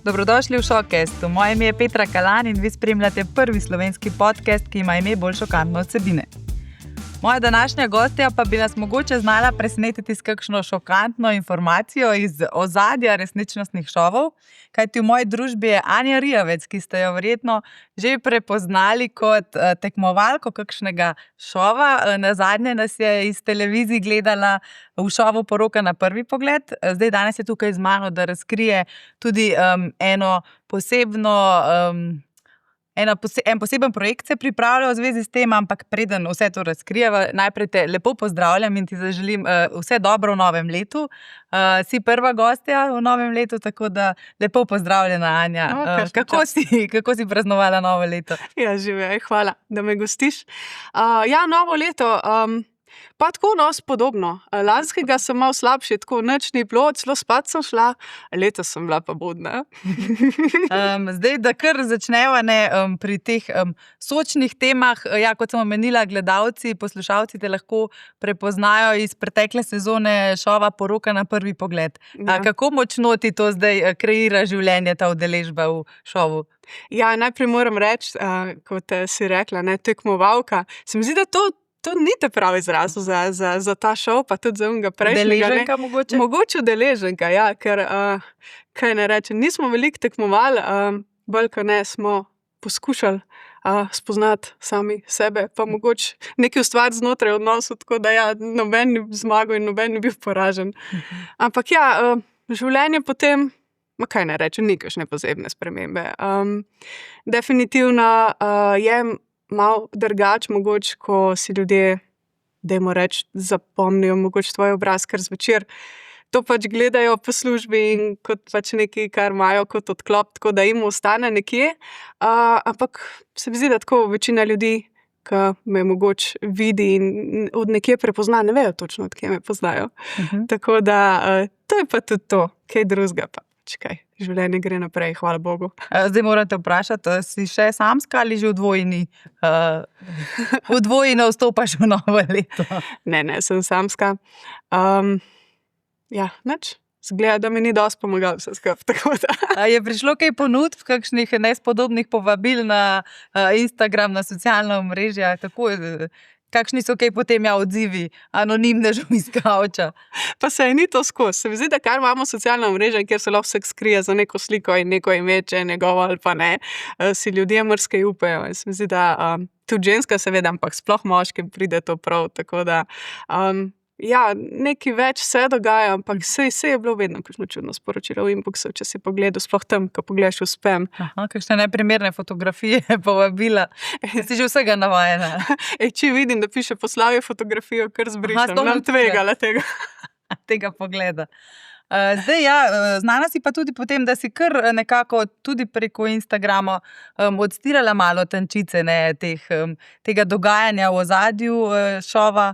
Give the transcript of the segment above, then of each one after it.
Dobrodošli v Šokestu. Moje ime je Petra Kalan in vi spremljate prvi slovenski podcast, ki ima ime bolj šokantne vsebine. Moja današnja gostja pa bi nas mogoče znala presenetiti s kakšno šokantno informacijo iz ozadja resničnostnih šovov, kajti v moji družbi je Anja Rijavec, ki ste jo verjetno že prepoznali kot tekmovalko kakšnega šova. Nazadnje nas je iz televizij gledala v šovu Poroka na prvi pogled. Zdaj danes je tukaj z mano, da razkrije tudi en poseben projekt se pripravlja v zvezi s tem, ampak preden vse to razkrijeva, najprej te lepo pozdravljam in ti zaželim vse dobro v novem letu. Si prva gostja v novem letu, tako da lepo pozdravljena, Anja. Kako si praznovala novo leto? Ja, živej, hvala, da me gostiš. Novo leto, pa tako podobno. Lanskega sem malo slabši, tako nič ni bilo, celo spat sem šla, letos sem bila pa budna. Zdaj, da kar začneva pri teh sočnih temah, kot sem omenila, gledalci, poslušalci te lahko prepoznajo iz pretekle sezone šova Poroka na prvi pogled. Ja. Kako močno ti to zdaj kreira življenje, ta udeležba v šovu? Ja, najprej moram reči, kot si rekla, tekmovalka. Se mi zdi, da to ni te pravi izraz za ta šov, pa tudi za unga prejšnjega. Udeleženka mogoče? Mogoče udeleženka, ja, ker kaj ne rečem, nismo veliko tekmovali, bolj kot ne smo poskušali spoznati sami sebe, pa mogoče nekaj ustvariti znotraj odnosov, tako da noben ni zmagal in noben ni bil poražen. Ampak življenje potem, kaj ne rečem, ni kakšne posebne spremembe. Definitivno je malo drugače, mogoče, ko si ljudje, dajmo reči, zapomnijo mogoče tvoj obraz, ker zvečer to pač gledajo po službi in kot pač nekaj, kar imajo kot odklop, tako da jim ostane nekje. Ampak se mi zdi, da tako večina ljudi, ki me mogoče vidi in od nekje prepozna, ne vejo točno, od kje me poznajo. Tako da to je pa tudi to, kaj drugega pa. Kaj, življenje gre naprej, hvala Bogu. Zdaj moram te vprašati, si še samska ali že v dvojino vstopaš v novo leto? Ne, sem samska. Nič. Zgleda, da mi ni dosti pomagal vse skupaj. Je prišlo kaj ponudb, kakšnih nespodobnih povabil na Instagram, na socialna omrežja? Kakšni so kaj potem odzivi anonimnežev iz kavča? Pa se ni to skozi. Se mi zdi, da kar imamo socialna omrežja, kjer se lahko vsak skrije za neko sliko in neko ime, če je njegovo ali pa ne, si ljudje mrske upajo. Se mi zdi, da tudi ženska seveda, ampak sploh moškim pride to prav, tako da nekaj več se dogaja, ampak saj je bilo vedno kakšno čudno sporočilo v inboxu, če si pogledal, sploh tam, ko pogledaš v spam. Kakšne neprimerne fotografije povabila. Si že vsega navajena. Če vidim, da piše poslal je fotografijo, kar zbrišem, nam tvegala tega. Tega pogleda. Zdaj, znana si pa tudi potem, da si kar nekako tudi preko Instagrama odstirala malo tančice tega dogajanja v ozadju šova.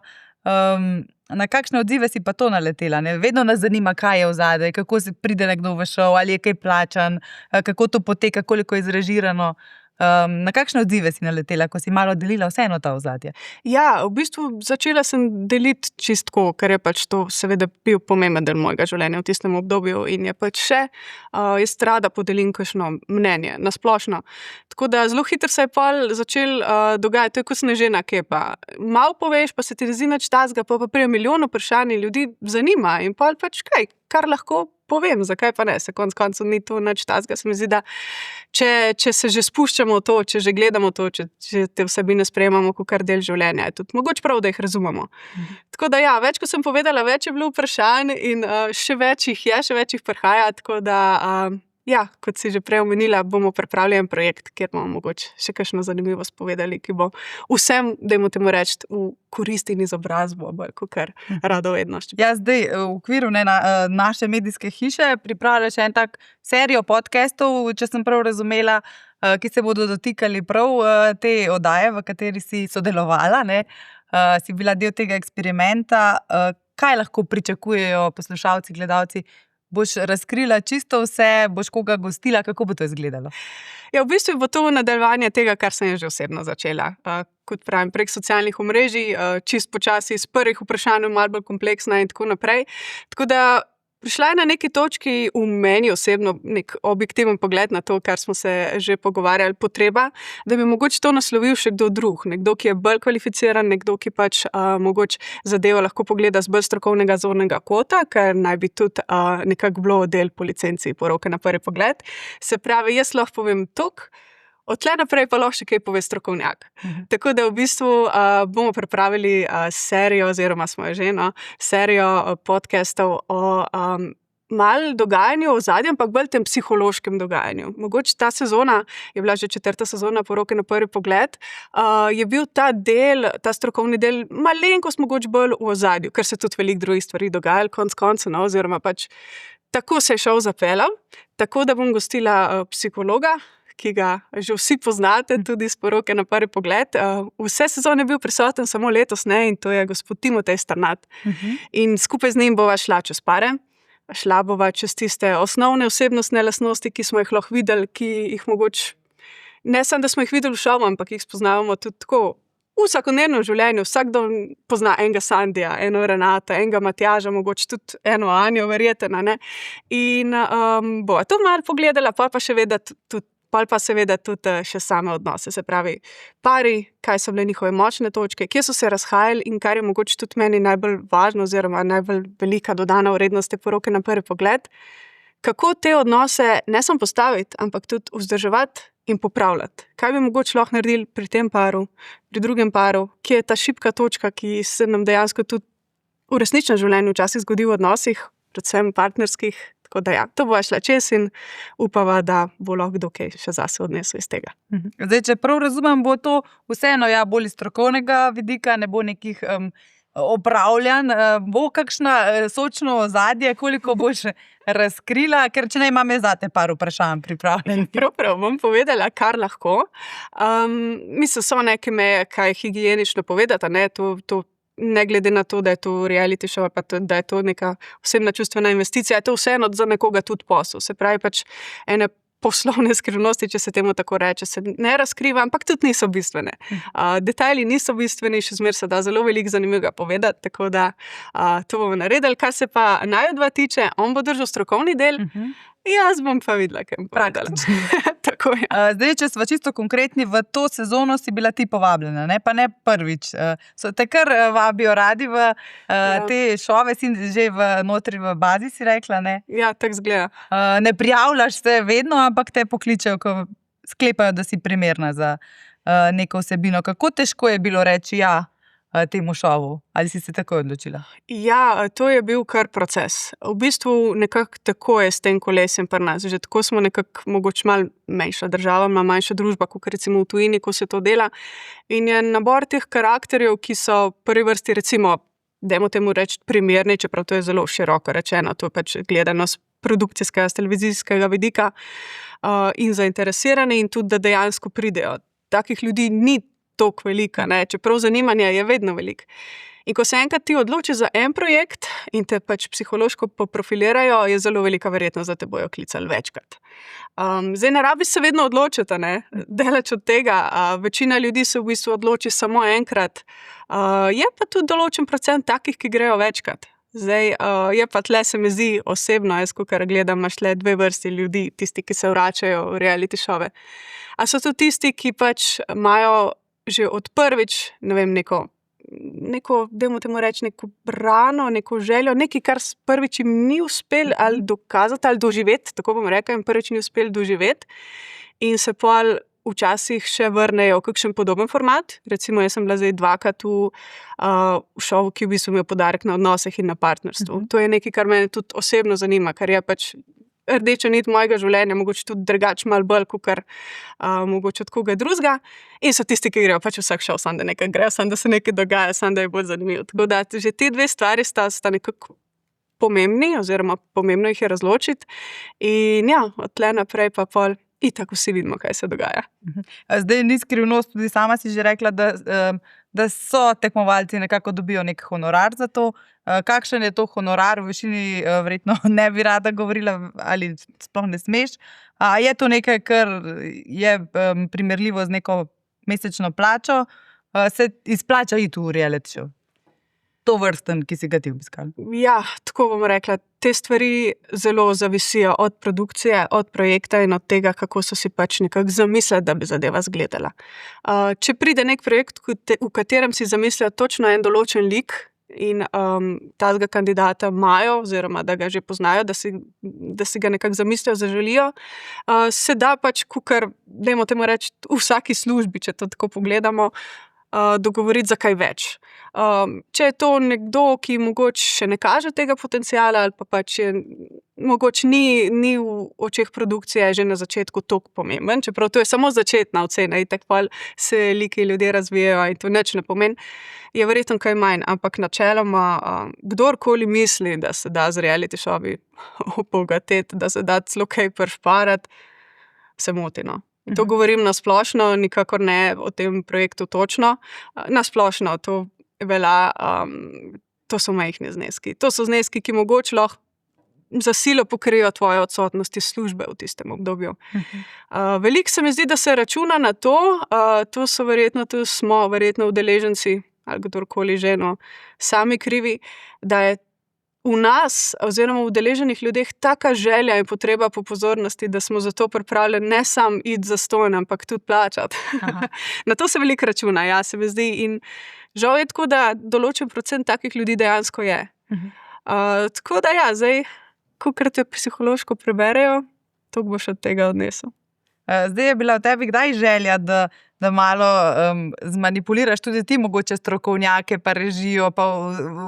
Na kakšne odzive si pa to naletela? Vedno nas zanima, kaj je ozadje, kako se pride nekdo v šov, ali je kaj plačan, kako to poteka, koliko je izrežirano. Na kakšne odzive si naletela, ko si malo delila vseeno ta ozadje? Ja, v bistvu začela sem deliti čistko, ker je pač to seveda bil pomemben del mojega življenja v tistem obdobju in je pač še jaz rada podelim kakšno mnenje, nasplošno. Tako da zelo hitro se je pol začel dogajati, to je kot snežena kepa. Malo poveš, pa se ti zdi nič tazga, pa prije milijon vprašanj ljudi zanima in pol pač kaj, kar lahko povem, zakaj pa ne, se konec koncev ni to nič tazga. Se mi zdi, da če se že spuščamo v to, če že gledamo to, če te vsebine sprejemamo kot kar del življenja, je tudi mogoče prav, da jih razumemo. Tako da več, ko sem povedala, več je bilo vprašanj in še več jih prihaja, tako da kot si že prej omenila, bomo pripravili en projekt, kjer bomo mogoče še kakšno zanimivost povedali, ki bo vsem, dajmo temu reči, v korist in izobrazbo, bolj kakor radovednost. Zdaj v okviru naše medijske hiše pripravljaš en tak serijo podcastov, če sem prav razumela, ki se bodo dotikali prav te oddaje, v kateri si sodelovala, si bila del tega eksperimenta. Kaj lahko pričakujejo poslušalci, gledalci? Boš razkrila čisto vse, boš koga gostila, kako bo to izgledalo? V bistvu bo to nadaljevanje tega, kar sem že osebno začela. Kot pravim, prek socialnih omrežij, čist počasi iz prvih vprašanj, malo bolj kompleksna in tako naprej. Tako da prišla je na neki točki v meni osebno nek objektiven pogled na to, kar smo se že pogovarjali, potreba, da bi mogoče to naslovil še kdo drug, nekdo, ki je bolj kvalificiran, nekdo, ki pač mogoče zadevo lahko pogleda z bolj strokovnega zornega kota, ker naj bi tudi nekako bilo del po licenci poroke na prvi pogled. Se pravi, jaz lahko povem toliko, odtlej naprej pa lahko še kaj pove strokovnjak. Tako da v bistvu bomo pripravili serijo, oziroma smo jo že, serijo podcastov o malo dogajanju v ozadju, ampak bolj tem psihološkem dogajanju. Mogoče ta sezona, je bila že 4. sezona poroke na prvi pogled, je bil ta del, ta strokovni del malenkost mogoče bolj v ozadju, ker se tudi veliko drugih stvari dogajalo, konec koncev, oziroma pač tako se je šel zapeljal, tako da bom gostila psihologa, ki ga že vsi poznate, tudi iz poroke na prvi pogled. Vse sezone je bil prisoten, samo letos ne, in to je gospod Timotej Strnad. In skupaj z njim bova šla čez pare, šla bova čez tiste osnovne osebnostne lastnosti, ki smo jih lahko videli, ki jih mogoče, ne samo, da smo jih videli v šovu, ampak jih spoznavamo tudi tako v vsakodnevnem življenju. Vsakdo pozna enega Sandija, eno Renata, enega Matjaža, mogoče tudi eno Anjo, verjetno, ne. In bova to malo pogledala, pa seveda tudi še same odnose, se pravi pari, kaj so bile njihove močne točke, kje so se razhajali in kar je mogoče tudi meni najbolj važno oziroma najbolj velika dodana vrednost te poroke na prvi pogled, kako te odnose ne samo postaviti, ampak tudi vzdrževati in popravljati. Kaj bi mogoče lahko naredili pri tem paru, pri drugem paru, kje je ta šibka točka, ki se nam dejansko tudi v resničnem življenju včasih zgodi v odnosih, predvsem partnerskih. Tako da ja, to bo šla čez in upava, da bo lahko kdo kaj še zase odnesel iz tega. Zdaj, če prav razumem, bo to vseeno bolj iz strokovnega vidika, ne bo nekih opravljanj, bo kakšna sočno ozadje, koliko boš razkrila, ker če ne imam zate par vprašanj pripravljenih. Prav, bom povedala, kar lahko. Mislim, so neke meje, kaj higienično povedati, ne, to ne glede na to, da je to reality show, pa da je to neka osebna čustvena investicija, je to vseeno za nekoga tudi posel. Se pravi pač ene poslovne skrivnosti, če se temu tako reče, se ne razkriva, ampak tudi niso bistvene. Detajli niso bistveni, še zmeraj se da zelo veliko zanimivega povedati, tako da to bomo naredili. Kar se pa naju dva tiče, on bo držal strokovni del, jaz bom pa videla, kaj bom povedala. Tako je. Zdaj, če smo čisto konkretni, v to sezono si bila ti povabljena, ne? Pa ne prvič. So te kar vabijo radi v te šove, si že notri v bazi, si rekla, ne? Ja, tako zgleda. Ne prijavljaš se vedno, ampak te pokličejo, ko sklepajo, da si primerna za neko vsebino. Kako težko je bilo reči ja temu šovu? Ali si se tako odločila? Ja, to je bil kar proces. V bistvu nekako tako je s tem kolesjem pri nas. Že tako smo nekako mogoče malo manjša država, manjša družba, kot recimo v tujini, ko se to dela. In je nabor teh karakterjev, ki so v prvi vrsti recimo, dajmo temu reči, primerni, čeprav to je zelo široko rečeno, to je pač gledano z produkcijskega, z televizijskega vidika in zainteresirani in tudi, da dejansko pridejo. Takih ljudi ni toliko velika, ne? Čeprav zanimanje je vedno veliko. In ko se enkrat ti odloči za en projekt in te pač psihološko poprofilirajo, je zelo velika verjetnost, da te bojo klicali večkrat. Zdaj ne rabi se vedno odločiti, ne? Daleč od tega, večina ljudi se v bistvu odloči samo enkrat. Je pa tudi določen procent takih, ki grejo večkrat. Zdaj, je pa tle se mi zdi osebno, jaz kakor gledam, imaš tle dve vrsti ljudi, tisti, ki se vračajo v reality šove. A so to tisti, ki pač imajo že od prvič, ne vem, neko, dajmo temu reči, neko brano, neko željo, nekaj, kar prvič jim ni uspel ali dokazati, ali doživeti, tako bom rekla, jim prvič ni uspel doživeti in se pol včasih še vrnejo v kakšen podoben format. Recimo, jaz sem bila zdaj 2-krat v šovu, ki v bistvu imel poudarek na odnosih in na partnerstvu. To je nekaj, kar me tudi osebno zanima, kar je pač rdeča nit mojega življenja, mogoče tudi drugače malo bolj, kakor mogoče od koga drugega. In so tisti, ki grejo pač vsak šov, samo da nekaj grejo, samo da se nekaj dogaja, samo da je bolj zanimivo. Tako da že te dve stvari sta nekako pomembni, oziroma pomembno jih je razločiti. In ja, od tle naprej pa pol itak vsi vidimo, kaj se dogaja. Zdaj ni skrivnost, tudi sama si že rekla, da so tekmovalci nekako dobijo nek honorar za to. Kakšen je to honorar, v višini verjetno ne bi rada govorila ali sploh ne smeš. Je to nekaj, kar je primerljivo z neko mesečno plačo? Se izplača iti v reality show? to vrsten, ki si ga ti obiskal? Ja, tako bom rekla, te stvari zelo zavisijo od produkcije, od projekta in od tega, kako so si pač nekako zamislili, da bi zadeva izgledala. Če pride nek projekt, v katerem si zamislijo točno en določen lik in tazga kandidata imajo, oziroma da ga že poznajo, da si ga nekako zamislijo, zaželijo, se da pač, kakor, dajmo temu reči, v vsaki službi, če to tako pogledamo, dogovoriti za kaj več. Če je to nekdo, ki mogoče še ne kaže tega potenciala ali pa pač mogoče ni v očeh produkcije že na začetku toliko pomemben, čeprav to je samo začetna ocena in tako se liki ljudje razvijajo in to nič ne pomeni, je verjetno kaj manj, ampak načeloma kdorkoli misli, da se da z reality showi obogateti, da se da celo kaj prišparati, se moti, no. To govorim na splošno, nikakor ne o tem projektu točno. Na splošno to velja, to so majhni zneski. To so zneski, ki mogoče lahko za silo pokrijejo tvoje odsotnosti službe v tistem obdobju. Veliko se mi zdi, da se računa na to, to smo verjetno udeleženci ali kdorkoli že, no, sami krivi, da je v nas oziroma v udeleženih ljudeh taka želja in potreba po pozornosti, da smo zato pripravljeni ne samo iti zastonj, ampak tudi plačati. Na to se veliko računa, ja, se mi zdi. In žal je tako, da določen procent takih ljudi dejansko je. Tako da ja, zdaj, kakor te psihološko preberejo, toliko boš od tega odnesel. Zdaj je bila v tebi kdaj želja, da malo zmanipuliraš tudi ti mogoče strokovnjake, pa režijo, pa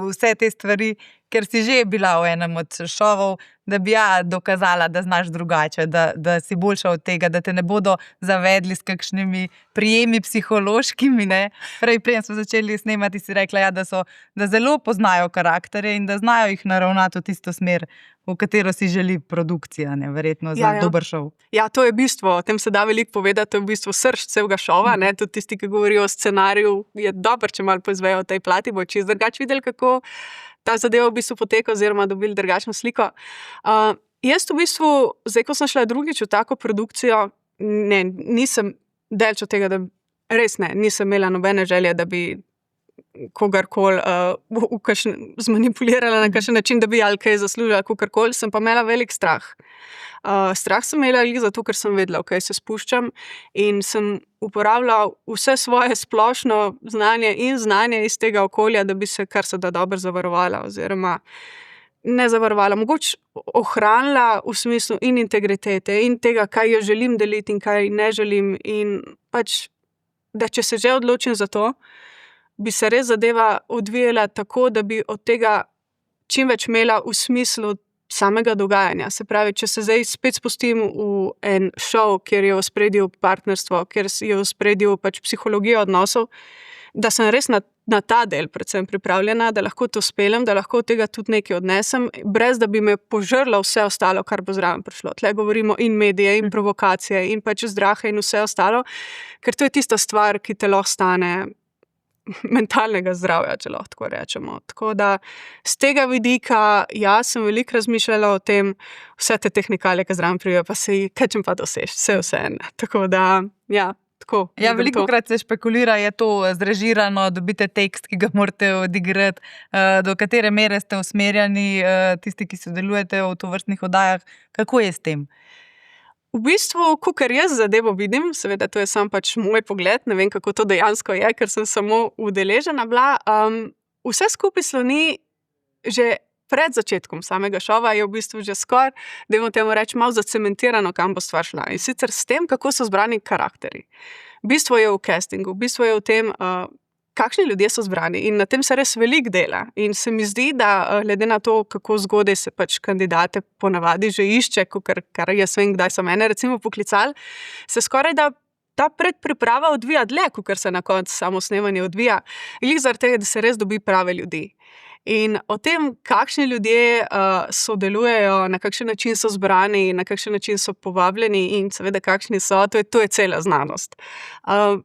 vse te stvari, ker si že bila v enem od šovov, da bi dokazala, da znaš drugače, da si boljša od tega, da te ne bodo zavedli s kakšnimi prijemi psihološkimi, ne. Prej smo začeli snemati, si rekla, da zelo poznajo karakterje in da znajo jih naravnati v tisto smer, v katero si želi produkcija, ne, verjetno za dober šov. Ja, to je bistvo, o tem se da veliko povedati, to je v bistvu srž celega šova, ne, tudi tisti, ki govorijo o scenariju, je dobro, če malo poizvejo o tej plati, bo čisto drugače videli, kako ta zadeva v bistvu poteka oziroma dobili drugačno sliko. Jaz v bistvu, zdaj, ko sem šla drugič v tako produkcijo, nisem daleč od tega, da res nisem imela nobene želje, da bi kogarkoli zmanipulirala na kakšen način, da bi ali kaj zaslužila, kakorkoli, sem pa imela velik strah. Strah sem imela zato, ker sem vedela, v kaj se spuščam in sem uporabljala vse svoje splošno znanje in znanje iz tega okolja, da bi se kar se da dobro zavarovala oziroma ne zavarovala, mogoče ohranila v smislu in integritete in tega, kaj jo želim deliti in kaj ne želim in pač, da če se že odločim za to, bi se res zadeva odvijala tako, da bi od tega čim več imela v smislu samega dogajanja. Se pravi, če se zdaj spet spustim v en šov, kjer je v ospredju partnerstvo, kjer je v ospredju pač psihologija odnosov, da sem res na ta del predvsem pripravljena, da lahko to speljem, da lahko od tega tudi nekaj odnesem, brez da bi me požrlo vse ostalo, kar bo zraven prišlo. Tle govorimo in medije, in provokacije, in pač zdrahe in vse ostalo, ker to je tista stvar, ki te lahko stane mentalnega zdravja, če lahko tako rečemo. Tako da z tega vidika, sem veliko razmišljala o tem, vse te tehnikalije, ki zraven pridejo, pa se kaj čem pa dosež, vse en. Tako da, tako. Ja, velikokrat se špekulira, je to zrežirano, dobite tekst, ki ga morate odigrati, do katere mere ste usmerjeni, tisti, ki sodelujete v tovrstnih oddajah. Kako je s tem? V bistvu, kakor jaz zadevo vidim, seveda to je sam pač moj pogled, ne vem, kako to dejansko je, ker sem samo udeležena bila, vse skupaj sloni že pred začetkom samega šova, je v bistvu že skoraj, dajmo temu reči, malo zacementirano, kam bo stvar šla. In sicer s tem, kako so zbrani karakterji. Bistvo je v castingu, bistvo je v tem, kakšni ljudje so zbrani in na tem se res veliko dela. In se mi zdi, da glede na to, kako zgodaj se pač kandidate ponavadi že išče, kar jaz vem, kdaj so mene recimo poklicali, se skoraj da ta predpriprava odvija dlje, kakor se na koncu samo snemanje odvija. Glih zaradi tega, da se res dobi prave ljudi. In o tem, kakšni ljudje sodelujejo, na kakšen način so zbrani, na kakšen način so povabljeni in seveda kakšni so, to je cela znanost.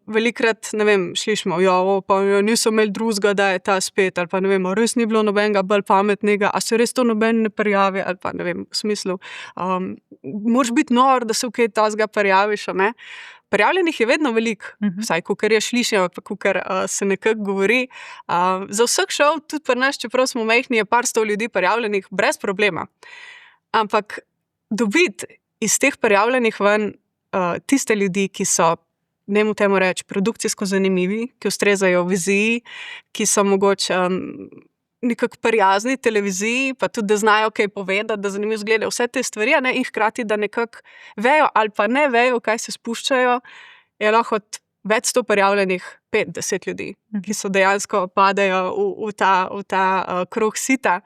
Velikrat, ne vem, slišimo, pa niso imeli drugega, da je ta spet, ali pa ne vem, res ni bilo nobenega bolj pametnega, a se res to noben ne prijavi, ali pa ne vem, v smislu, moraš biti nor, da se v kaj tazga prijaviš, ne? prijavljenih je vedno veliko, vsaj kakor je slišal, pa kakor se nekako govori. Za vsak šov, tudi pri nas, čeprav smo majhni, je par sto ljudi prijavljenih brez problema. Ampak dobiti iz teh prijavljenih ven tiste ljudi, ki so, nemo temu reči, produkcijsko zanimivi, ki ustrezajo viziji, ki so mogoče nekako prijazni televiziji, pa tudi, da znajo kaj povedati, da zanimivo izgledajo vse te stvari, ne, in hkrati, da nekako vejo ali pa ne vejo, kaj se spuščajo, je lahko od več sto prijavljenih 5-10 ljudi, ki so dejansko padajo v ta krog sita.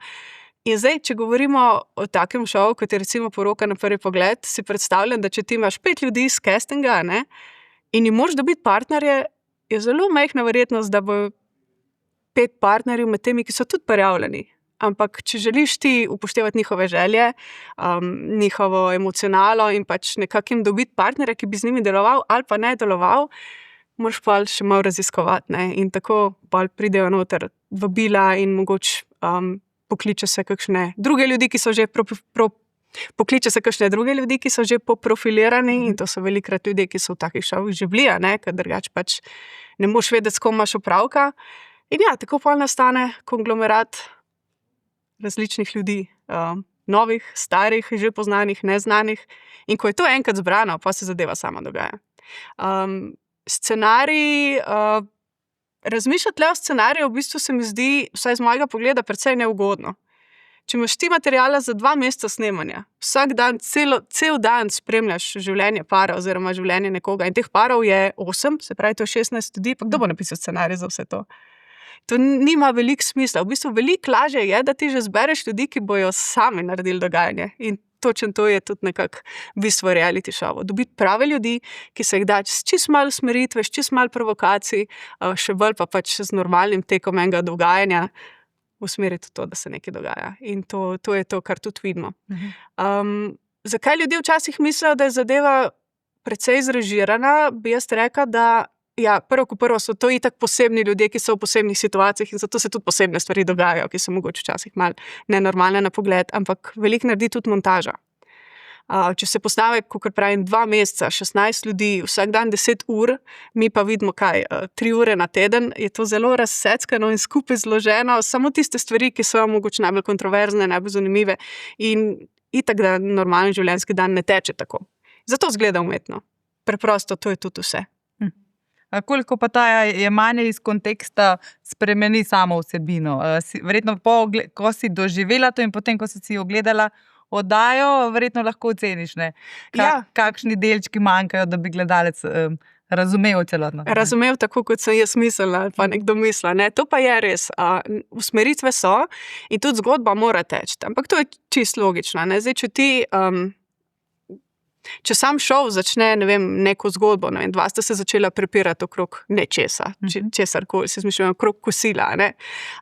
In zdaj, če govorimo o takem šovu, kot je recimo Poroka na prvi pogled, si predstavljam, da če ti imaš 5 ljudi iz castinga, ne, in jim moraš dobiti partnerje, je zelo majhna verjetnost, da bo 5 partnerjev med temi, ki so tudi prijavljeni. Ampak, če želiš ti upoštevati njihove želje, njihovo emocionalo in pač nekako jim dobiti partnerja, ki bi z njimi deloval ali pa ne deloval, moraš pa še malo raziskovati, ne. In tako pa pridejo noter vabila in mogoče pokliče se kakšne druge ljudi, ki so že poprofilirani, in to so velikokrat ljudje, ki so v takih šovih že bili, ne, ker drugače pač ne moš vedeti, s kom imaš opravka. In ja, tako pa nastane konglomerat različnih ljudi, novih, starih, že poznanih, neznanih. In ko je to enkrat zbrano, pa se zadeva sama dogaja. Scenarij, razmišljati le o scenariju v bistvu se mi zdi, vsaj z mojega pogleda, precej neugodno. Če imaš ti materiala za 2 meseca snemanja, vsak dan, cel dan spremljaš življenje para oziroma življenje nekoga, in teh parov je 8, se pravi, to je 16 ljudi, pa kdo bo napisal scenarij za vse to? To nima veliko smisla. V bistvu veliko lažje je, da ti že zbereš ljudi, ki bojo sami naredili dogajanje. In točno to je tudi nekako bistvo reality šovov. Dobiti prave ljudi, ki se jih da s čist malo smeritve, s čist malo provokacij, še bolj pa pač z normalnim tekom enega dogajanja usmeriti v to, da se nekaj dogaja. In to je to, kar tudi vidimo. Zakaj ljudje včasih mislijo, da je zadeva precej zrežirana, bi jaz rekla, da ja, prvo so to itak posebni ljudje, ki so v posebnih situacijah, in zato se tudi posebne stvari dogajajo, ki so mogoče včasih malo nenormalne na pogled, ampak veliko naredi tudi montaža. Če se postave, kakor pravim, 2 meseca, 16 ljudi, vsak dan 10 ur, mi pa vidimo kaj, 3 ure na teden, je to zelo razseckano in skupaj zloženo, samo tiste stvari, ki so mogoče najbolj kontroverzne, najbolj zanimive, in itak, da normalen življenjski dan ne teče tako. Zato izgleda umetno. Preprosto, to je tudi vse. Koliko pa ta jemanje iz konteksta spremeni samo vsebino? Verjetno, ko si doživela to in potem, ko si ogledala oddajo, verjetno lahko oceniš, ne? Kakšni delčki manjkajo, da bi gledalec razumel celotno. Razumel tako, kot sem jaz mislila, pa nekdo misla. Ne? To pa je res. Usmeritve so in tudi zgodba mora teči. Ampak to je čisto logično. Ne? Zdaj, če sam šov začne, ne vem, neko zgodbo, ne vem, 2 sta se začela prepirati okrog nečesa, česarkoli, se izmišljamo, okrog kosila, ne.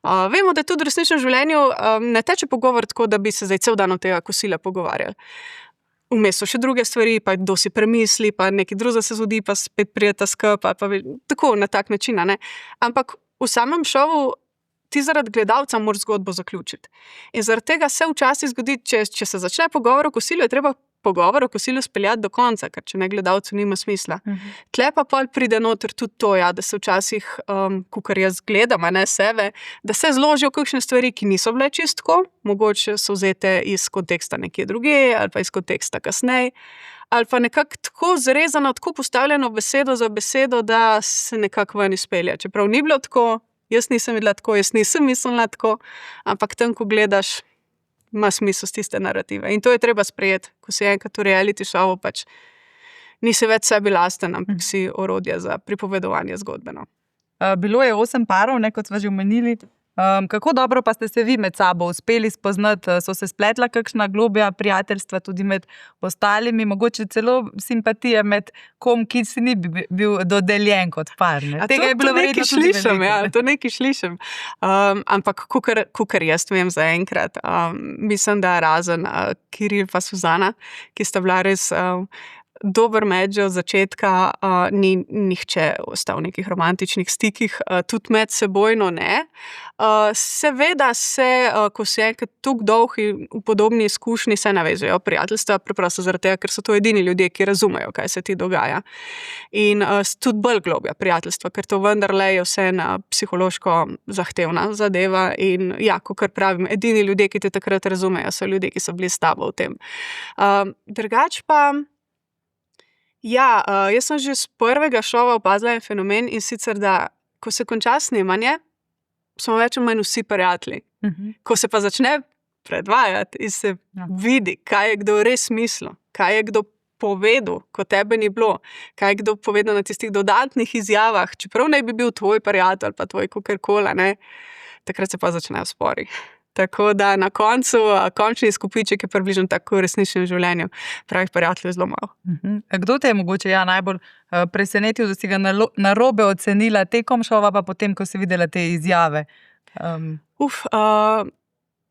Vemo, da tudi v resničnem življenju ne teče pogovor tako, da bi se zdaj cel dan od tega kosila pogovarjali. Vmes so še druge stvari, pa kdo si premisli, pa nekaj drugega se zgodi, pa spet prijeta skupaj, pa tako, na tak način, ne. Ampak v samem šovu ti zaradi gledalca moraš zgodbo zaključiti. In zaradi tega se včasih zgodi, če se začne pogovor o kosilu, je treba pogovor o kosilu speljati do konca, ker če ne, gledalcu nima smisla. Tle pa pol pride noter tudi to, ja, da se včasih, kakor jaz gledam, a ne sebe, da se zložijo kakšne stvari, ki niso bile čistko, mogoče so vzete iz konteksta nekje druge, ali pa iz konteksta kasneje, ali pa nekako tako zrezano, tako postavljeno besedo za besedo, da se nekako ven izpelje. Čeprav ni bilo tako, jaz nisem videla tako, jaz nisem mislila tako, ampak tam, ko gledaš, ima smisel z tiste narative. In to je treba sprejeti, ko si enkrat v reality šovu, pač nisi več sebi lasten, ampak si orodje za pripovedovanje zgodbeno. Bilo je 8 parov, ne, kot sva že omenili. Kako dobro pa ste se vi med sabo uspeli spoznati? So se spletla kakšna globlja prijateljstva tudi med ostalimi, mogoče celo simpatije med kom, ki si ni bil dodeljen kot par? Tega je bilo verjetno tudi veliko. Ja, to nekaj slišim. Ampak kakor jaz vem zaenkrat, mislim, da razen Kiril pa Suzana, ki sta bila res dober meč od začetka, ni nihče ostal v nekih romantičnih stikih, tudi med sebojno ne. Seveda se, ko se enkrat tako dolgi v podobni izkušnji, se navezujejo prijateljstva, preprosto zaradi tega, ker so to edini ljudje, ki razumejo, kaj se ti dogaja. In tudi bolj globja prijateljstva, ker to vendarle je vse na psihološko zahtevna zadeva in ja, kakor pravim, edini ljudje, ki te takrat razumejo, so ljudje, ki so bili s tabo v tem. Drugač pa, ja, jaz sem že s prvega šova opazila en fenomen, in sicer, da ko se konča snemanje, smo več ali manj vsi prijatelji. Ko se pa začne predvajati in se vidi, kaj je kdo res mislil, kaj je kdo povedal, ko tebe ni bilo, kaj je kdo povedal na tistih dodatnih izjavah, čeprav naj bi bil tvoj prijatelj ali pa tvoj kakorkoli, ne, takrat se pa začnejo spori. Tako da na koncu, končni izkupiček je približno tako v resničnem življenju. Pravih prijateljev je zelo malo. Kdo te je mogoče najbolj presenetil, da si ga narobe ocenila tekom šova, pa potem, ko si videla te izjave?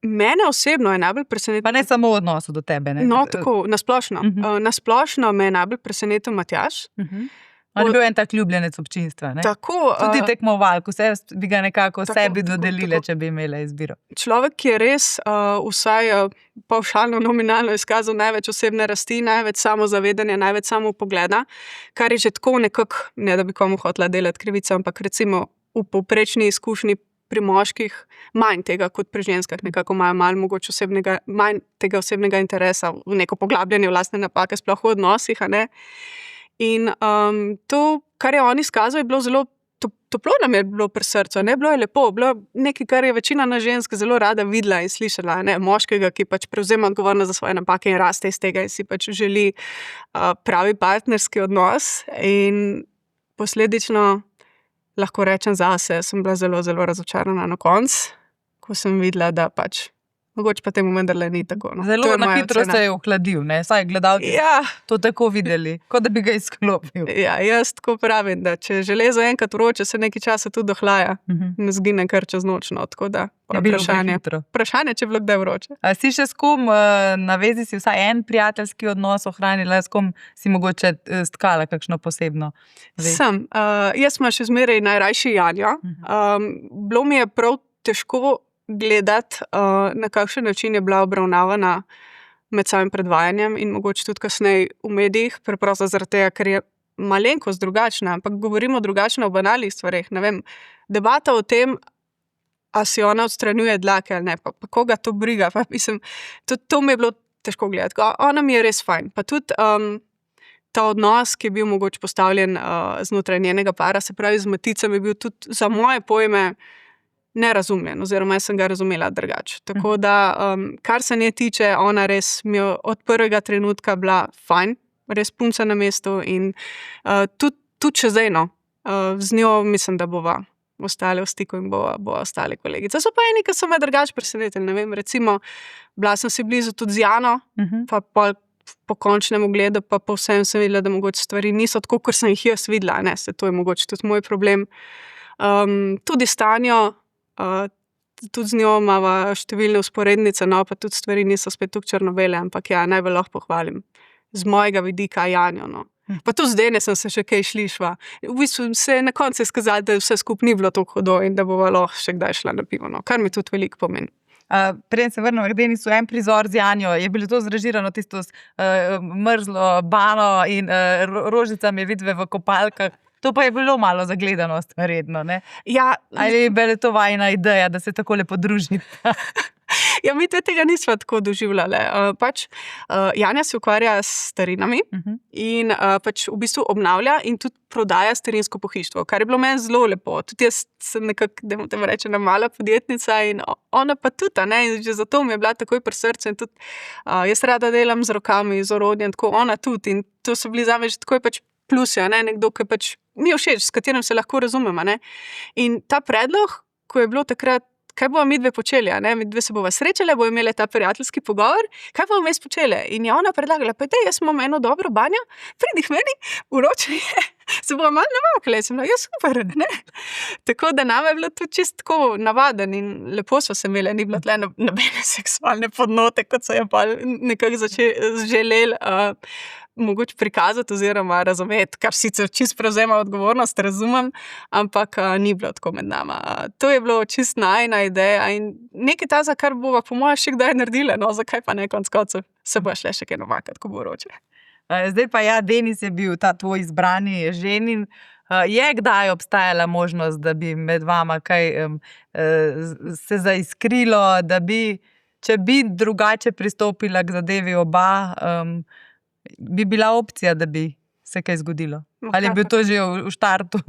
Mene osebno je najbolj presenetil... Pa ne samo v odnosu do tebe, ne? No, tako, nasplošno. Nasplošno me je najbolj presenetil Matjaž. On je bil en tak ljubljenec občinstva, ne? Tako. Tudi tekmovalk, vse bi ga nekako sebi dodelile, če bi imela izbiro. Človek, ki je res vsaj pavšalno, nominalno izkazal največ osebne rasti, največ samozavedanja, največ samopogleda, kar je že tako nekako, ne da bi komu hotela delati krivice, ampak recimo v povprečni izkušnji pri moških manj tega kot pri ženskah, nekako imajo malo mogoče manj tega osebnega interesa v neko poglabljanje vlastne napake, sploh v odnosih, a ne. In to, kar je on izkazal, je bilo zelo toplo, nam je bilo pri srcu, ne, bilo je lepo, bilo nekaj, kar je večina na žensk zelo rada videla in slišala, ne, moškega, ki pač prevzema odgovornost za svoje napake in raste iz tega in si pač želi pravi partnerski odnos, in posledično lahko rečem zase, sem bila zelo, zelo razočarana na koncu, ko sem videla, da pač mogoče pa temu vendarle ni tako. No. Zelo na hitro se je ohladil, ne? Saj gledalci to tako videli, kot da bi ga izklopil. Ja, jaz tako pravim, da če železo enkrat vroče, se nekaj časa tudi dohlaja. Ne zgine kar čez noč, no, tako da vprašanje, če je bilo kdaj vroče. A si še s kom na vezi si vsaj en prijateljski odnos ohranila, s kom si mogoče stkala kakšno posebno vez? Sem. Jaz sem še zmeraj najrajši Janjo. Bilo mi je prav težko gledati, na kakšen način je bila obravnavana med samim predvajanjem in mogoče tudi kasneje v medijih, preprosto zaradi tega, ker je malenkost drugačna, ampak govorimo drugačno o banalnih stvareh. Ne vem, debata o tem, a si ona odstranjuje dlake ali ne, pa koga to briga, pa mislim, tudi to mi je bilo težko gledati. Ona mi je res fajn, pa tudi ta odnos, ki je bil mogoče postavljen znotraj njenega para, se pravi z Maticem, je bil tudi za moje pojme nerazumljen, oziroma jaz sem ga razumela drugače. Tako da, kar se nje tiče, ona res mi je od prvega trenutka bila fajn, res punca na mestu in tudi še zdaj, no, z njo mislim, da bova ostale v stiku in bova ostale kolegice. So pa eni, ki so me drugače presenetili, ne vem, recimo, bila sem si blizu tudi z Jano, pa po končnem ogledu, pa povsem sem videla, da mogoče stvari niso tako, kot sem jih jaz videla, ne, to je mogoče tudi moj problem. Tudi s Tanjo, tudi z njo imava številne vzporednice, no, pa tudi stvari niso spet tako črno-bele, ampak ja, najbolj lahko pohvalim z mojega vidika Janjo, no. Pa tudi zdaj sem se še kaj šlišva. V bistvu se na koncu je skazalo, da vse skupaj ni bilo tako hudo in da bova lahko še kdaj šla na pivo, no, kar mi tudi veliko pomeni. Preden se vrnem k Denisu, en prizor z Janjo, je bilo to zrežirano tisto mrzlo bano in rožica mi vidve v kopalkah. To pa je bilo malo zagledanost, verjetno, ne? Ja. Ali je bila to vajina ideja, da se takole podružite? Ja, mi tega nismo tako doživljali. Janja se ukvarja s starinami in pač v bistvu obnavlja in tudi prodaja starinsko pohištvo, kar je bilo meni zelo lepo. Tudi jaz sem nekako, da te rečem, mala podjetnica in ona pa tudi, ne, in že zato mi je bila takoj pri srcu in tudi jaz rada delam z rokami, z orodjem, tako ona tudi in to so bili zame že takoj pač plusi, ne, nekdo, ki pač mi je všeč, s katerim se lahko razumemo, ne. In ta predlog, ko je bilo takrat, kaj bomo midve počeli, ne? Midve se bova srečale, bojo imele ta prijateljski pogovor, kaj bomo mes počele? In je ona predlagala, pa jaz imam eno dobro banjo, pridi k meni, vroče je, se bova malo namakale, sem bila, ja, super, ne? Tako da nama je bilo to čisto tako navaden in lepo so se imele, ni bilo tle nobene seksualne podnote, kot so jo pa nekako želeli. mogoče prikazati oziroma razumeti, kar sicer čisto prevzema odgovornost, razumem, ampak ni bilo tako med nama. To je bilo čisto najina ideja in nekaj tazga, kar bova po mojem še kdaj naredila, no zakaj pa ne, konec koncev se bo šle še kaj namakati, ko bo vroče. Zdaj pa ja, Denis je bil ta tvoj izbrani ženin. Je kdaj obstajala možnost, da bi med vama kaj se zaiskrilo, da bi, če bi drugače pristopila k zadevi oba, bi bila opcija, da bi se kaj zgodilo? Ali je bil to že v štartu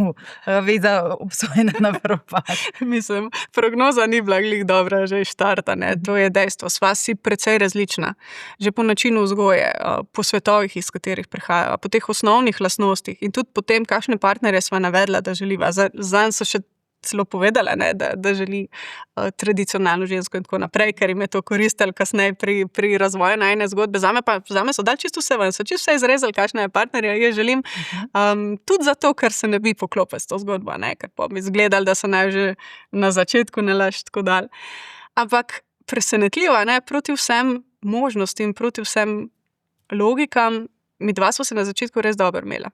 veza obsojena na propad? Mislim, prognoza ni bila glih dobra že iz štarta, ne. To je dejstvo. Sva si precej različna. Že po načinu vzgoje, po svetovih, iz katerih prihajajo, po teh osnovnih lastnostih in tudi po tem, kakšne partnerje sva navedla, da želiva. Zanj so še celo povedala, ne, da želi tradicionalno žensko in tako naprej, ker jim je to koristilo kasneje pri razvoju najine zgodbe. Zame so dali čisto vse ven, so čisto vse izrezali, kakšne partnerje jaz želim. Tudi zato, ker se ne bi poklopila s to zgodbo, ne, ker pa bi izgledali, da so naj že na začetku nalaž tako dal. Ampak presenetljivo, ne, proti vsem možnostim, proti vsem logikam, midva sva se na začetku res dobro imela.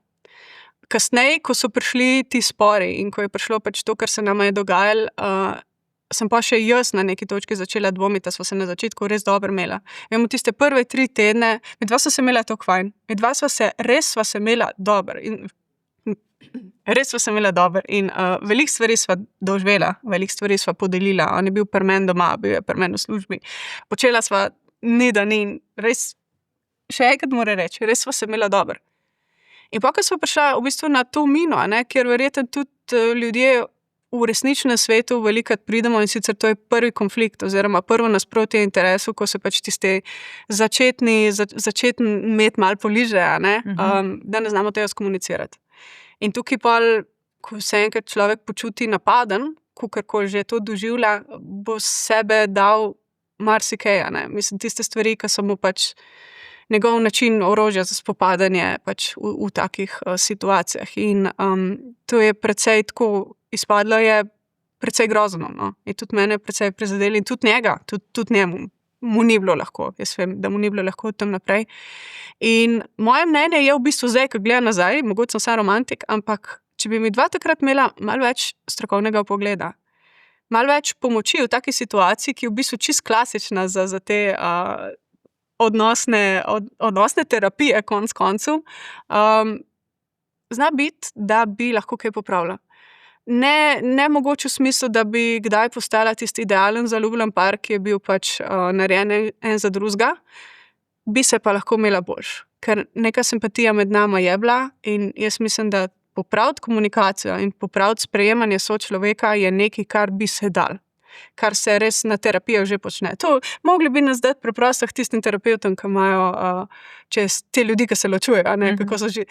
Kasneje, ko so prišli ti spori in ko je prišlo pač to, kar se nama je dogajalo, sem pa še jaz na neki točki začela dvomiti, da sva se na začetku res dobro imela. Vemo, tiste prve 3 tedne, midva sva se imela tako fajn. Midva sva se imela dobro. Res sva se imela dobro in veliko stvari sva doživela, veliko stvari sva podelila. On je bil pri meni doma, bil je pri meni v službi. Počela sva ni da ni, res, še enkrat moram reči, res sva se imela dobro. In pa, ko smo prišla v bistvu na to mino, ne, kjer verjetno tudi ljudje v resničnem svetu velikokrat pridemo in sicer to je prvi konflikt oziroma prvo nasprotje interesu, ko se pač tiste začetni med malo poliže, ne, da ne znamo tega skomunicirati. In tukaj pa, ko se enkrat človek počuti napaden, kakorkoli že to doživlja, bo sebe dal marsikaj, ne. Mislim, tiste stvari, ki so mu pač njegov način orožja za spopadanje pač v takih situacijah. In to je precej tako, izpadlo je precej grozno, no. In tudi mene precej prizadeli in tudi njega, tudi njemu. Mu ni bilo lahko, jaz vem, da mu ni bilo lahko tam naprej. In moje mnenje je v bistvu zdaj, ko gledam nazaj, mogoče sem sam romantik, ampak če bi mi dva takrat imela malo več strokovnega pogleda, malo več pomoči v taki situaciji, ki je v bistvu čisto klasična za te odnosne terapije konec koncev, zna biti, da bi lahko kaj popravila. Ne mogoče v smislu, da bi kdaj postala tisti idealen zaljubljen par, ki je bil pač narejen en za drugega, bi se pa lahko imela boljše. Ker neka simpatija med nama je bila in jaz mislim, da popraviti komunikacijo in popraviti sprejemanje sočloveka je nekaj, kar bi se dalo. Kar se res na terapijah že počne. To mogli bi nas dati preprosto tistim terapevtom, ki imajo čez te ljudi, ki se ločujejo, ne, kako so že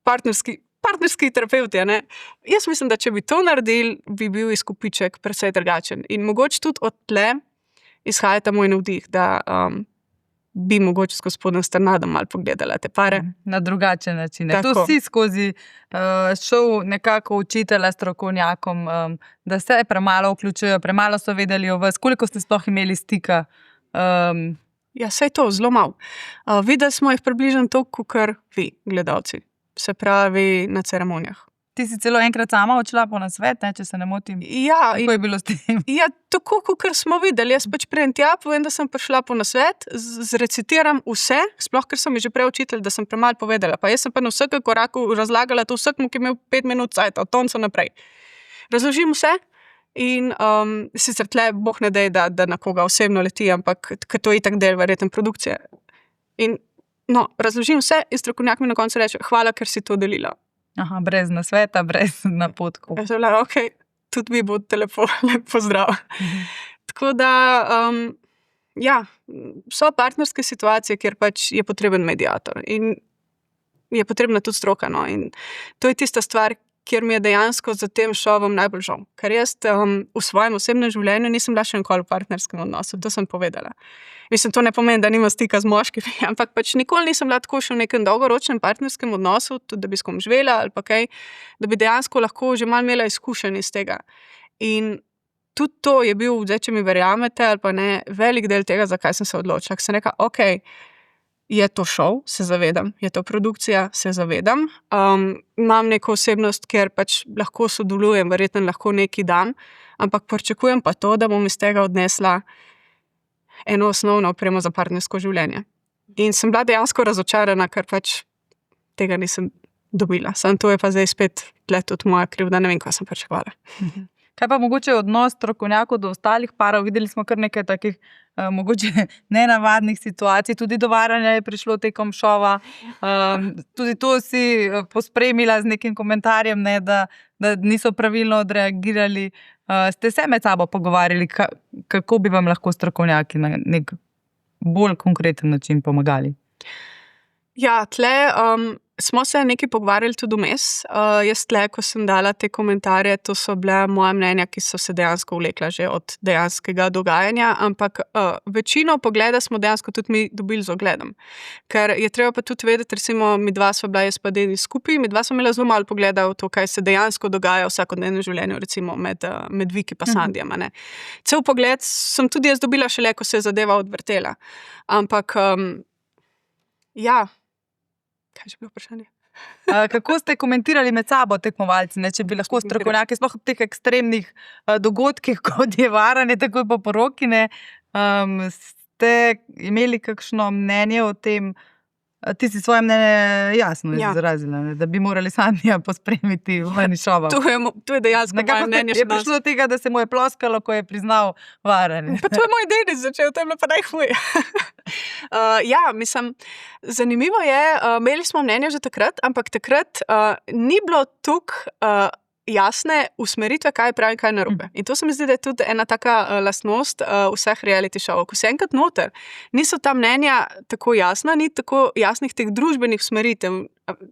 partnerski terapevti, ne. Jaz mislim, da če bi to naredili, bi bil izkupiček precej drugačen. In mogoče tudi od tle izhaja ta moj navdih, da bi mogoče s gospodom Strnadom malo pogledala te pare. Na drugačen način. To si skozi šel nekako učitelja strokovnjakom, da se premalo vključujejo, premalo so vedeli o vas, koliko ste sploh imeli stika? Ja, saj to, zelo malo. Videli smo jih približno toliko, kakor vi, gledalci. Se pravi, na ceremonijah. Ti si celo enkrat sama odšla po nasvet, ne, če se ne motim. Ja. Kako je bilo s tem? Ja, tako, kakor smo videli. Jaz pač pridem tja, povem, da sem prišla po nasvet, zrecitiram vse, sploh, ker so mi že prej učitelj, da sem premalo povedala. Pa jaz sem pa na vsakem koraku razlagala to vsakmu, ki je imel 5 minut cajta, od tonca naprej. Razložim vse in sicer tle, boh ne dej, da na koga osebno leti, ampak ker to je itak del verjetno produkcije. In razložim vse in strokovnjak mi na koncu reče, hvala, ker si to delila. Aha, brez nasveta, brez napotkov. Ja, sem bila, okej, tudi mi bo telefon, lep pozdrav. Tako da, ja, so partnerske situacije, kjer pač je potreben mediator in je potrebna tudi stroka, no, in to je tista stvar, kjer mi je dejansko za tem šovom najbolj žal. Ker jaz v svojem osebnem življenju nisem bila še nikoli v partnerskem odnosu, to sem povedala. Mislim, to ne pomeni, da nima stika z moškimi, ampak pač nikoli nisem bila tako še v nekem dolgoročnem partnerskem odnosu, tudi da bi s kom živela ali pa kaj, da bi dejansko lahko že malo imela izkušenj iz tega. In tudi to je bil, zdaj, če mi verjamete ali pa ne, velik del tega, zakaj sem se odločila. Ker sem rekla, okej, je to šov, se zavedam, je to produkcija, se zavedam. Imam neko osebnost, kjer pač lahko sodelujem, verjetno lahko nekaj dam, ampak pričakujem pa to, da bom iz tega odnesla eno osnovno opremo za partnersko življenje. In sem bila dejansko razočarana, ker pač tega nisem dobila. Samo to je pa zdaj spet tudi moja krivda, ne vem, kaj sem pričakovala. Kaj pa mogoče odnos strokovnjakov do ostalih parov? Videli smo kar nekaj takih mogoče nenavadnih situacij, tudi do varanja je prišlo tekom šova. Tudi to si pospremila z nekim komentarjem, ne, da niso pravilno odreagirali. Ste se med sabo pogovarjali, kako bi vam lahko strokovnjaki na nek bolj konkreten način pomagali? Ja, tle smo se nekaj pogovarjali tudi vmes. Jaz tle, ko sem dala te komentarje, to so bile moja mnenja, ki so se dejansko vlekla že od dejanskega dogajanja, ampak večino pogleda smo dejansko tudi mi dobili z ogledom. Ker je treba pa tudi vedeti, recimo midva sva bila, jaz pa Deni skupaj, midva sva imela zelo malo pogleda v to, kaj se dejansko dogaja v vsakodnevnem življenju, recimo med Viki pa Sandijem. Cel pogled sem tudi jaz dobila šele, ko se je zadeva odvrtela. Ampak ja, kaj je že bilo vprašanje? Kako ste komentirali med sabo tekmovalci, ne? Če bi lahko strokovnjaki, sploh v teh ekstremnih dogodkih, kot je varanje takoj po poroki, ne? Ste imeli kakšno mnenje o tem? Ti si svoje mnenje jasno izrazila, ne? Da bi morali Sandija pospremiti ven iz šova. To je dejansko moje mnenje. Je prišlo do tega, da se mu je ploskalo, ko je priznal varanje. Pa to je moj Denis začel, to je bilo pa najhuje. Ja, mislim, zanimivo je, imeli smo mnenje že takrat, ampak takrat ni bilo toliko jasne usmeritve, kaj je pravi, kaj je narobe. In to se mi zdi, da je tudi ena taka lastnost vseh reality šovov. Ko se enkrat noter, niso ta mnenja tako jasna, ni tako jasnih teh družbenih usmeritev.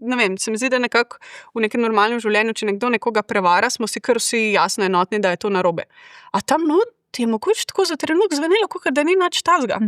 Ne vem, se mi zdi, da nekako v nekem normalnem življenju, če nekdo nekoga prevara, smo si kar vsi jasno enotni, da je to narobe. A tam not je mogoče tako za trenutek zvenelo, kakor da ni nič tazga.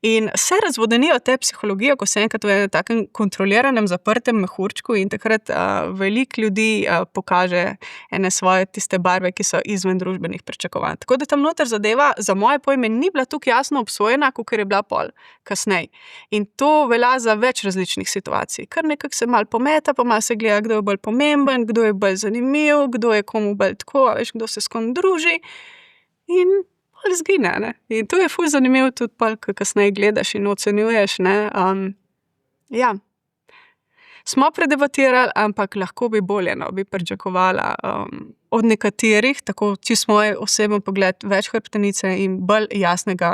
In se razvodenijo te psihologijo, ko se enkrat v enem takem kontroliranem, zaprtem mehurčku in takrat veliko ljudi pokaže ene svoje tiste barve, ki so izven družbenih pričakovanj. Tako da tam noter zadeva za moje pojme ni bila tukaj jasno obsojena, kakor je bila pol kasneje. In to velja za več različnih situacij. Kar nekako se malo pometa, pa malo se gleda, kdo je bolj pomemben, kdo je bolj zanimiv, kdo je komu bolj tako, veš, kdo se s kom druži. In ali zgine, ne? In to je ful zanimivo tudi pol, ko kasneje gledaš in ocenjuješ, ne? Ja. Smo predebatirali, ampak lahko bi bolje, no, bi pričakovala od nekaterih, tako čisto moj osebno pogled, več hrbtenice in bolj jasnega,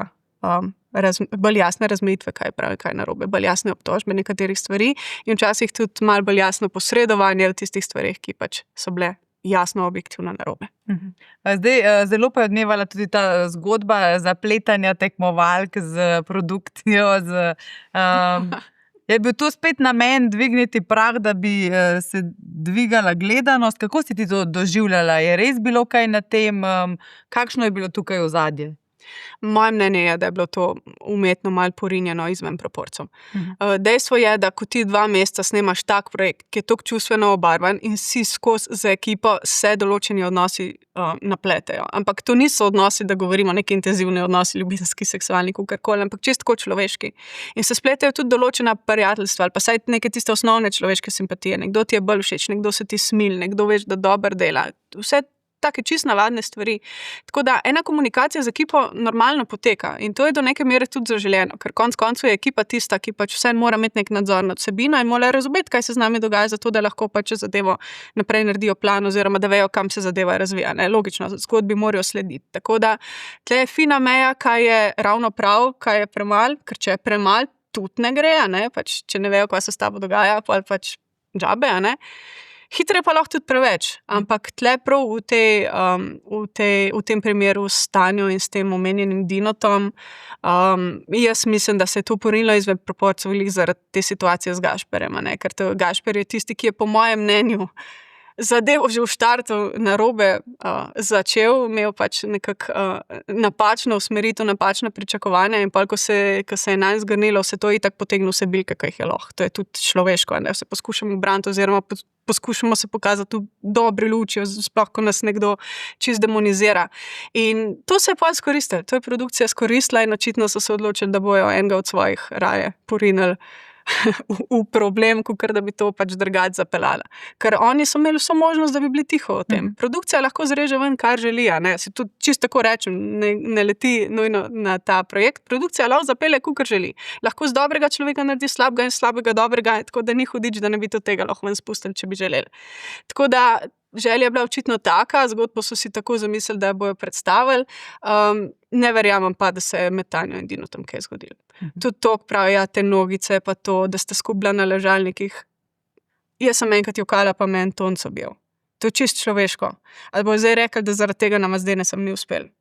bolj jasne razmejitve, kaj pravi, kaj narobe, bolj jasne obtožbe nekaterih stvari in včasih tudi malo bolj jasno posredovanje v tistih stvareh, ki pač so bile jasno objektivno narobe. Zdaj, zelo pa je odmevala tudi ta zgodba zapletanja tekmovalk z produkcijo, je bil to spet namen dvigniti prah, da bi se dvigala gledanost? Kako si ti to doživljala? Je res bilo kaj na tem? Kakšno je bilo tukaj ozadje? Moje mnenje je, da je bilo to umetno malo porinjeno izven proporcev. Dejstvo je, da ko ti 2 meseca snemaš tak projekt, ki je toliko čustveno obarvan in si skozi z ekipo se določeni odnosi napletejo. Ampak to niso odnosi, da govorimo neki intenzivni odnosi, ljubiteljski, seksualni, kakorkoli, ampak čisto tako človeški. In se spletejo tudi določena prijateljstva ali pa saj neke tiste osnovne človeške simpatije. Nekdo ti je bolj všeč, nekdo se ti smili, nekdo veš, da dobro dela. Vse take čisto navadne stvari. Tako da ena komunikacija z ekipo normalno poteka in to je do neke mere tudi zaželeno, ker konec koncev je ekipa tista, ki pač vse mora imeti nek nadzor nad vsebino in mora razumeti, kaj se z nami dogaja, zato da lahko pač zadevo naprej naredijo plan oziroma da vejo, kam se zadeva razvija. Ne? Logično, zgodbi morajo slediti. Tako da tle je fina meja, kaj je ravno prav, kaj je premalo, ker če je premalo, tudi ne gre, ne? Pač, če ne vejo, kaj se s tabo dogaja, pač džabe, ne? Hitre pa lahko tudi preveč, ampak tle prav v tem primeru s Tanjo in s tem omenjenim Dinotom, jaz mislim, da se je to porinilo izven proporcev zaradi te situacije z Gašperjem, ne? Ker Gašper je tisti, ki je po mojem mnenju zadevo že v štartu narobe začel, imel pač nekako napačno usmeritev, napačna pričakovanja in ko se je nanj zgrnilo, vse to itak potegnil vse bilke, kaj je lahko. To je tudi človeško, ne? Se poskušamo braniti oziroma poskušamo se pokazati v dobri luči, sploh ko nas nekdo čist demonizira. In to se je pa izkoristilo, to je produkcija izkoristila in očitno so se odločili, da bojo enega od svojih raje porinili v problem, kakor da bi to pač drugače zapeljala. Ker oni so imeli vso možnost, da bi bili tiho o tem. Produkcija lahko zreže ven, kar želi, ne? Si tudi čisto tako rečem, ne leti nujno na ta projekt. Produkcija lahko zapelje, kakor želi. Lahko z dobrega človeka naredi slabega in slabega dobrega, tako da ni hudič, da ne bi to tega lahko ven spustili, če bi želeli. Tako da želja je bila očitno taka, zgodbo so si tako zamislili, da jo bojo predstavili. Ne verjamem pa, da se je med Tanjo in Dino tam kaj zgodilo. Tudi to, pravi, ja, te nogice, pa to, da sta skupila na ležalnikih. Jaz sem enkrat jokala, pa me en tonco bil. To je čist človeško. Ali bo zdaj rekel, da zaradi tega nama zdaj nisem ni uspel.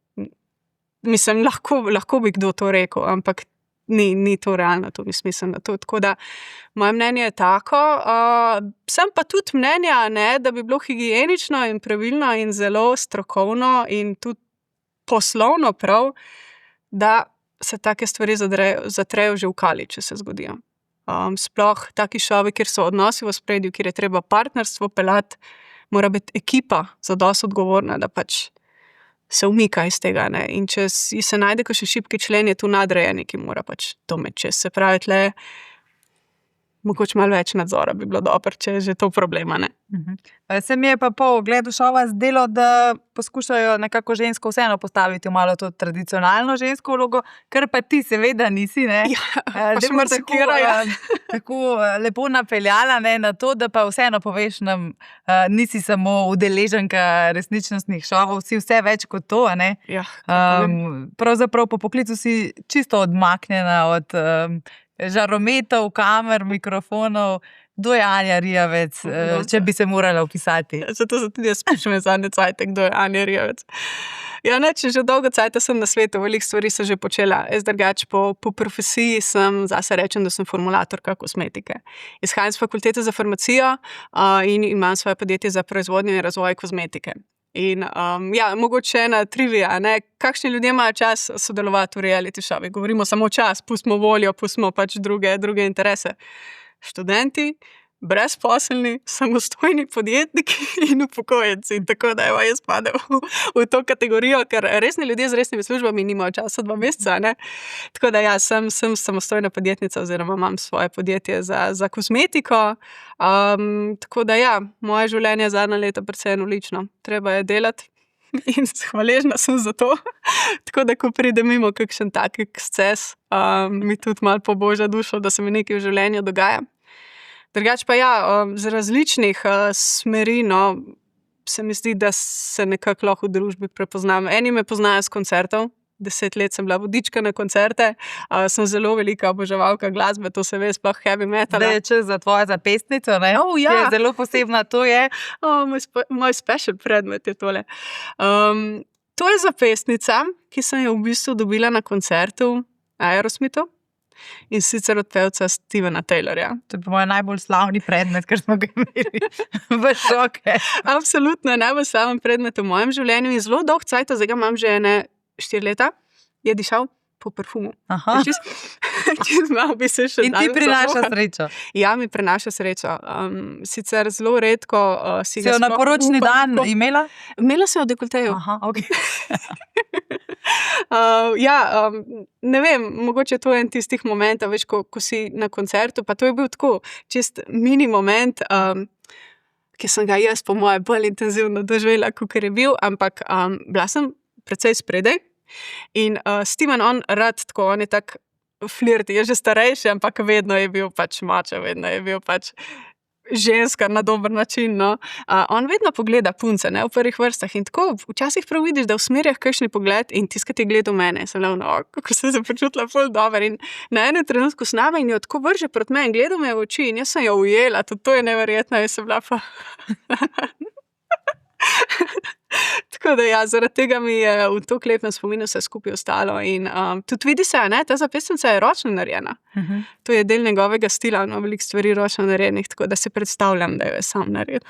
Mislim, lahko bi kdo to rekel, ampak ni to realno, to ni smiselno. Tako da, moje mnenje je tako. Sem pa tudi mnenja, ne, da bi bilo higienično in pravilno in zelo strokovno in tudi poslovno prav, da se take stvari zatrejo že v kali, če se zgodijo. Sploh taki šovi, kjer so odnosi v ospredju, kjer je treba partnerstvo peljati, mora biti ekipa zadosti odgovorna, da pač se umika iz tega, ne. In če se najde kakšen šibki člen, je tu nadrejeni, ki mora pač to imeti čez. Se pravi, tle mogoče malo več nadzora bi bilo dobro, če je že to problema, ne. Se mi je pa po ogledu šova zdelo, da poskušajo nekako žensko vseeno postaviti v malo to tradicionalno žensko vlogo, kar pa ti seveda nisi, ne. Ja, pa še marsikera, tako lepo napeljala, ne, na to, da pa vseeno poveš nam, nisi samo udeleženka resničnostnih šovov, si vse več kot to, ne. Ja, pravzaprav po poklicu si čisto odmaknjena od žarometov, kamer, mikrofonov. Kdo je Anja Rijavec, če bi se morala opisati? Zato se tudi jaz sprašujem zadnje cajte, kdo je Anja Rijavec. Ja, ne, če že dolgo cajta sem na svetu, veliko stvari sem že počela. Jaz drugače po profesiji zase rečem, da sem formulatorka kozmetike. Izhajam z fakultete za farmacijo in imam svoje podjetje za proizvodnjo in razvoj kozmetike. In ja, mogoče ena trivija, ne, kakšni ljudje imajo čas sodelovati v reality šovih. Govorimo samo čas, pustimo voljo, pustimo pač druge interese. Študenti, brezposelni, samostojni podjetniki in upokojenci. Tako da jaz padem v to kategorijo, ker resni ljudje z resnimi službami nimajo časa 2 meseca, ne. Tako da ja, sem samostojna podjetnica oziroma imam svoje podjetje za kozmetiko. Tako da ja, moje življenje zadnja leta precej enolično. Treba je delati in hvaležna sem za to. Tako da, ko pride mimo kakšen tak eksces, mi tudi malo poboža dušo, da se mi nekaj v življenju dogaja. Drugače pa ja, z različnih smeri, no, se mi zdi, da se nekako lahko v družbi prepoznam. Eni me poznajo z koncertov, 10 let sem bila vodička na koncerte, sem zelo velika oboževalka glasbe, to se ve, sploh heavy metal. Zdaj je čas za tvojo zapestnico, ne? Ja. Ki je zelo posebna, to je. Moj special predmet je tole. To je zapestnica, ki sem jo v bistvu dobila na koncertu Aerosmithu. In sicer od pevca Stevena Taylorja. To je po mojem najbolj slavni predmet, kar smo ga imeli v šoke. Absolutno je najbolj slaven predmet v mojem življenju in zelo dolg cajt, zdaj ga imam že 4 leta, je dišal po parfumu. Aha. Čist malo bi se še in ti prinaša srečo. Ja, mi prinaša srečo. Sicer zelo redko si ga jo na poročni dan imela? Imela sem v dekolteju. Aha, ok. Ne vem, mogoče to je en tistih momentov, veš, ko si na koncertu, pa to je bil tako čist mini moment, ki sem ga jaz po moje bolj intenzivno doživela, kakor je bil, ampak bila sem precej spredaj in Steven, on rad tako, on je tak flirti, je že starejši, ampak vedno je bil pač mačo, vedno je bil pač ženska na dober način, no. On vedno pogleda punce, ne, v prvih vrstah in tako včasih prav vidiš, da usmerja kakšni pogled in tiskati je gledal mene. Sem bila, kako sem se počutila ful dobro in na enem trenutku s nami in jo tako vrže proti meni in gledal me v oči in jaz sem jo ujela, tudi to je neverjetno, jaz sem bila pa Tako da ja, zaradi tega mi je v toliko lepem spominu vse skupaj ostalo. In tudi vidi se, ne, ta zapestnica je ročno narejena. To je del njegovega stila, no, veliko stvari ročno narejenih, tako da si predstavljam, da jo je sam naredil.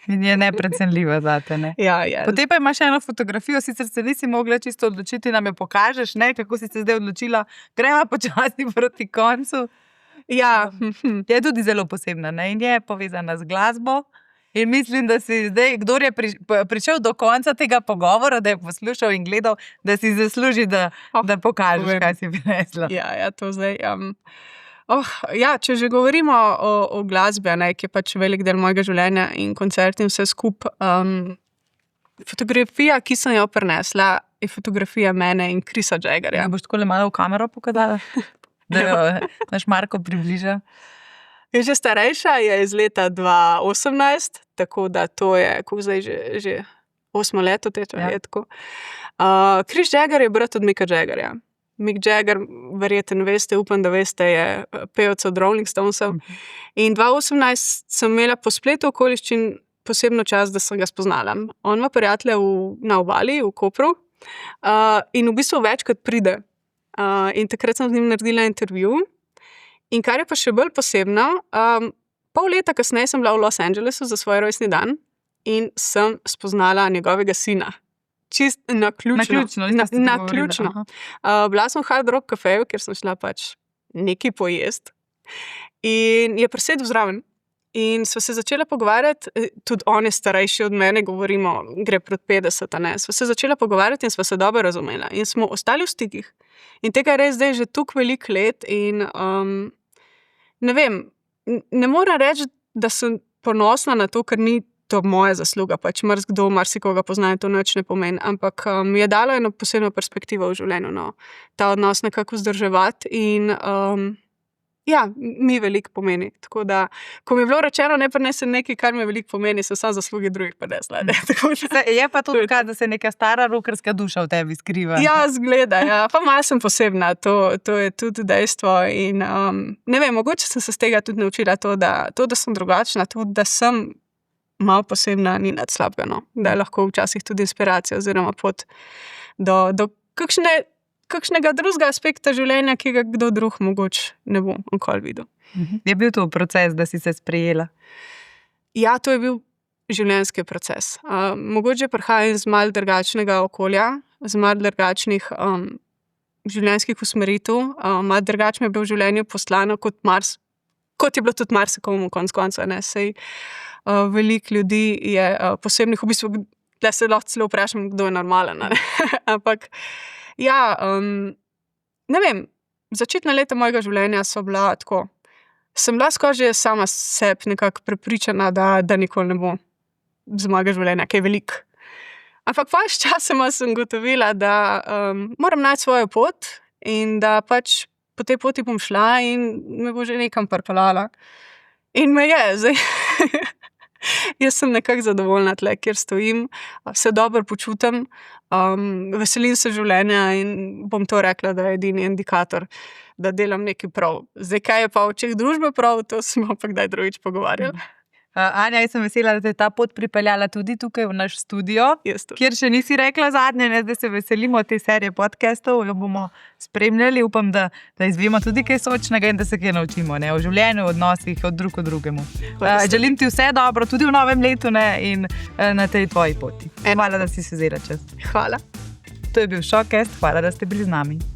In je neprecenljiva zate, ne? Ja, je. Potem pa imaš eno fotografijo, sicer se nisi mogla čisto odločiti, nam jo pokažeš, ne? Kako si se zdaj odločila, gremo počasi proti koncu. Ja. Je tudi zelo posebna, ne? In je povezana z glasbo. In mislim, da si zdaj, kdor je prišel do konca tega pogovora, da je poslušal in gledal, da si zasluži, da pokažeš, kaj si prinesla. Ja, to zdaj. Če že govorimo o glasbi, ne, ki je pač velik del mojega življenja in koncerti in vse skupaj, fotografija, ki sem jo prinesla, je fotografija mene in Chrisa Jaggerja. Boš tako le malo v kamero pokazala, da jo naš Marko približa? Je že starejša, je iz leta 2018, tako da to je, kako zdaj že 8 let teče, je tako. Chris Jagger je brat od Micka Jaggerja. Mick Jagger, verjetno veste, upam, da veste, je pevec od Rolling Stonesov. In 2018 sem imela po spletu okoliščin posebno čas, da sem ga spoznala. On ima prijatelja na Obali, v Kopru, in v bistvu večkrat pride. In takrat sem z njim naredila intervju. In kar je pa še bolj posebno, pol leta kasneje sem bila v Los Angelesu za svoj rojstni dan in sem spoznala njegovega sina. Čist naključno. Bila sem v Hard Rock kafeju, kjer sem šla pač nekaj pojest in je presedel zraven. In sva se začela pogovarjati, tudi on je starejši od mene, govorimo, gre pred 50, ne. Sva se začela pogovarjati in sva se dobro razumela. In smo ostali v stikih. In tega je res zdaj že toliko veliko let in ne vem, ne morem reči, da sem ponosna na to, ker ni to moja zasluga, pač marsikoga poznajo, to nič ne pomeni, ampak mi je dalo eno posebno perspektivo v življenju, no, ta odnos nekako vzdrževati in mi veliko pomeni. Tako da, ko mi je bilo rečeno, ne prinesem nekaj, kar mi veliko pomeni, so samo zasluge drugih prinesla. Je pa tudi da se neka stara rokerska duša v tebi skriva. Ja, zgleda, ja. Pa malo sem posebna, to je tudi dejstvo in ne vem, mogoče sem se z tega tudi naučila to, da sem drugačna, tudi da sem malo posebna, ni nad slabega, no. Da je lahko včasih tudi inspiracija oziroma pot do kakšnega drugega aspekta življenja, ki ga kdo drug mogoče ne bo nikoli videl. Je bil to proces, da si se sprejela? Ja, to je bil življenjski proces. Mogoče prihajam iz malo drugačnega okolja, z malo drugačnih življenjskih usmeritev, malo drugače mi je bilo v življenju poslano kot je bilo tudi marsikomu konec koncev, ne, sej veliko ljudi je posebnih, v bistvu, tle se lahko celo vprašam, kdo je normalen, ne, ampak ja, ne vem, začetna leta mojega življenja so bila tako, sem bila skoraj že sama sebi nekako prepričana, da nikoli ne bo z mojega življenja kaj veliko. Ampak pa s časoma sem gotovila, da moram najti svojo pot in da pač po tej poti bom šla in me bo že nekam pripeljala. In me je, zdaj. Jaz sem nekako zadovoljna tle, kjer stojim, se dobro počutim, veselim se življenja in bom to rekla, da je edini indikator, da delam nekaj prav. Zdaj, kaj je pa v očeh družbe prav, to smo pa kdaj drugič pogovarjali. Anja, jaz sem vesela, da te je ta pot pripeljala tudi tukaj v naš studio, kjer še nisi rekla zadnje, ne, zdaj se veselimo te serije podcastov, jo bomo spremljali, upam, da izvemo tudi kaj sočnega in da se kaj naučimo, ne, o življenju, o odnosih, od drug od drugemu. Želim ti vse dobro, tudi v novem letu, ne, in na tej tvoji poti. Hvala, da si se vzela čas. Hvala. To je bil Showcast, hvala, da ste bili z nami.